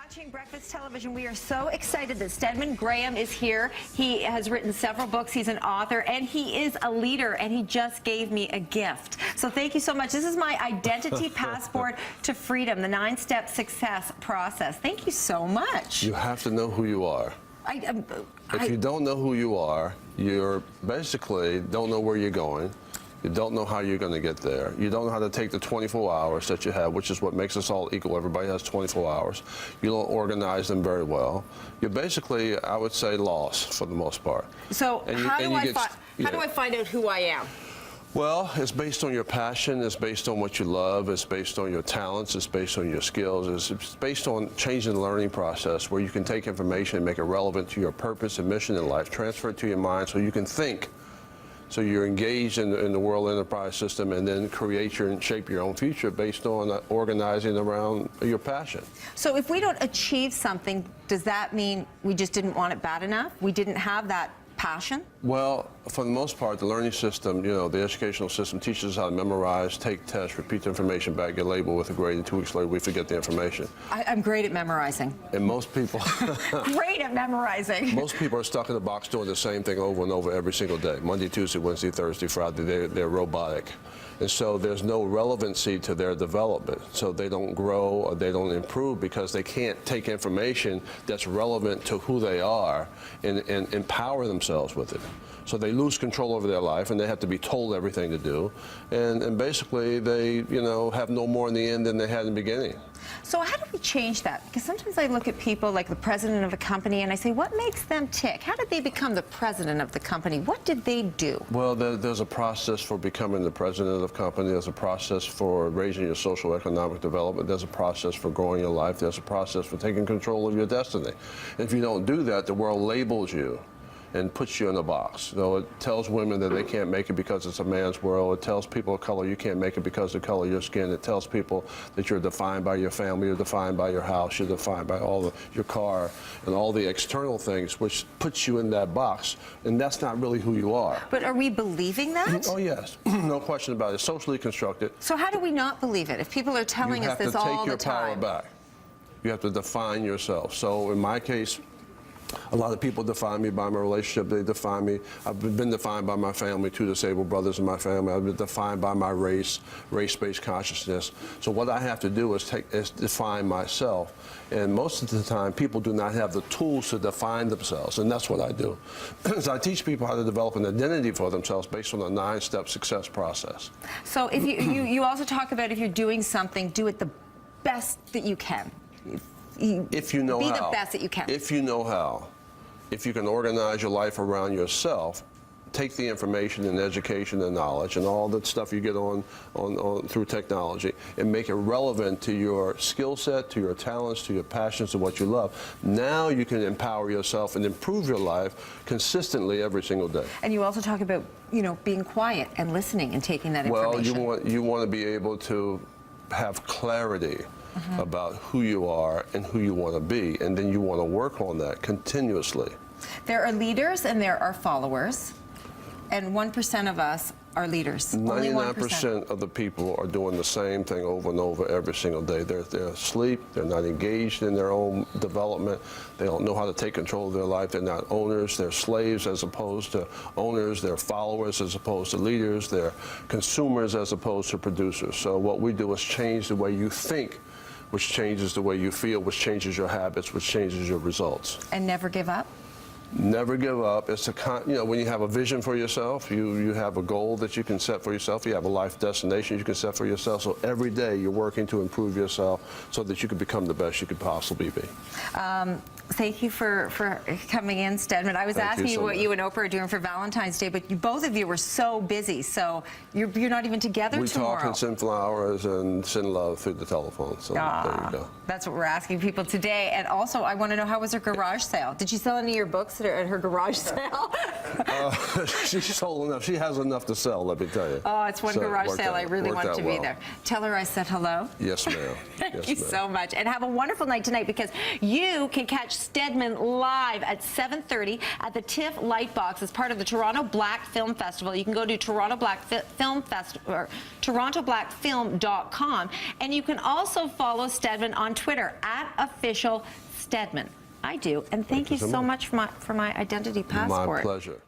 watching Breakfast Television. We are so excited that Stedman Graham is here. He has written several books. He's an author, and he is a leader, and he just gave me a gift. So thank you so much. This is my identity passport to freedom, the 9-step success process. Thank you so much. You have to know who you are. If you don't know who you are, you're basically don't know where you're going. You don't know how you're going to get there. You don't know how to take the 24 hours that you have, which is what makes us all equal. Everybody has 24 hours. You don't organize them very well. You're basically, I would say, lost for the most part. So how do I find out who I am? Well, it's based on your passion, it's based on what you love, it's based on your talents, it's based on your skills, it's based on changing the learning process where you can take information and make it relevant to your purpose and mission in life, transfer it to your mind so you can think. So you're engaged in the world enterprise system and then create and shape your own future based on organizing around your passion. So if we don't achieve something, does that mean we just didn't want it bad enough? We didn't have that passion? Well, for the most part, the learning system, you know, the educational system teaches us how to memorize, take tests, repeat the information back, get labeled with a grade, and 2 weeks later we forget the information. I'm great at memorizing. And most people... Great at memorizing. Most people are stuck in a box doing the same thing over and over every single day. Monday, Tuesday, Wednesday, Thursday, Friday, they're robotic. And so there's no relevancy to their development. So they don't grow or they don't improve because they can't take information that's relevant to who they are and empower themselves with it. So they lose control over their life and they have to be told everything to do. And basically they, you know, have no more in the end than they had in the beginning. So how do we change that? Because sometimes I look at people like the president of a company and I say, what makes them tick? How did they become the president of the company? What did they do? Well, there's a process for becoming the president of the company. There's a process for raising your social economic development. There's a process for growing your life. There's a process for taking control of your destiny. And if you don't do that, the world labels you and puts you in a box. So it tells women that they can't make it because it's a man's world. It tells people of color you can't make it because of the color of your skin. It tells people that you're defined by your family, you're defined by your house, you're defined by your car and all the external things, which puts you in that box. And that's not really who you are. But are we believing that? Oh, yes. No question about it. It's socially constructed. So how do we not believe it if people are telling us this all the time? You have to take your power back. You have to define yourself. So in my case, a lot of people define me by my relationship. They define me. I've been defined by my family, 2 disabled brothers in my family. I've been defined by my race, race-based consciousness. So what I have to do is define myself. And most of the time, people do not have the tools to define themselves, and that's what I do. So I teach people how to develop an identity for themselves based on a 9-step success process. So if you also talk about if you're doing something, do it the best that you can. If you know how. Be the best that you can. If you know how. If you can organize your life around yourself, take the information and education and knowledge and all the stuff you get through technology and make it relevant to your skill set, to your talents, to your passions, to what you love. Now you can empower yourself and improve your life consistently every single day. And you also talk about, you know, being quiet and listening and taking that information. Well, you want to be able to have clarity about who you are and who you want to be, and then you want to work on that continuously. There are leaders and there are followers, and 1% of us are leaders. 99% of the people are doing the same thing over and over every single day. They're asleep, they're not engaged in their own development, they don't know how to take control of their life, they're not owners, they're slaves as opposed to owners, they're followers as opposed to leaders, they're consumers as opposed to producers. So what we do is change the way you think, which changes the way you feel, which changes your habits, which changes your results. And never give up? Never give up. It's you know, when you have a vision for yourself, you have a goal that you can set for yourself, you have a life destination you can set for yourself, so every day you're working to improve yourself so that you can become the best you could possibly be. Thank you for coming in, Stedman. I was asking you what you and Oprah are doing for Valentine's Day, but both of you were so busy, so you're not even together tomorrow. We talk and send flowers and send love through the telephone, so there you go. That's what we're asking people today. And also, I want to know, how was her garage sale? Did she sell any of your books ambassador at her garage sale. She's sold enough. She has enough to sell, let me tell you. Oh, it's one So garage worked sale. out- I really worked want out to be well. there. Tell her I said hello. Yes, ma'am. Thank you so much. And have a wonderful night tonight, because you can catch Stedman live at 7:30 at the TIFF Lightbox as part of the Toronto Black Film Festival. You can go to Toronto Black Film Festival or torontoblackfilm.com, and you can also follow Stedman on Twitter at official Stedman. I do, and thank you so much for my identity passport. My pleasure.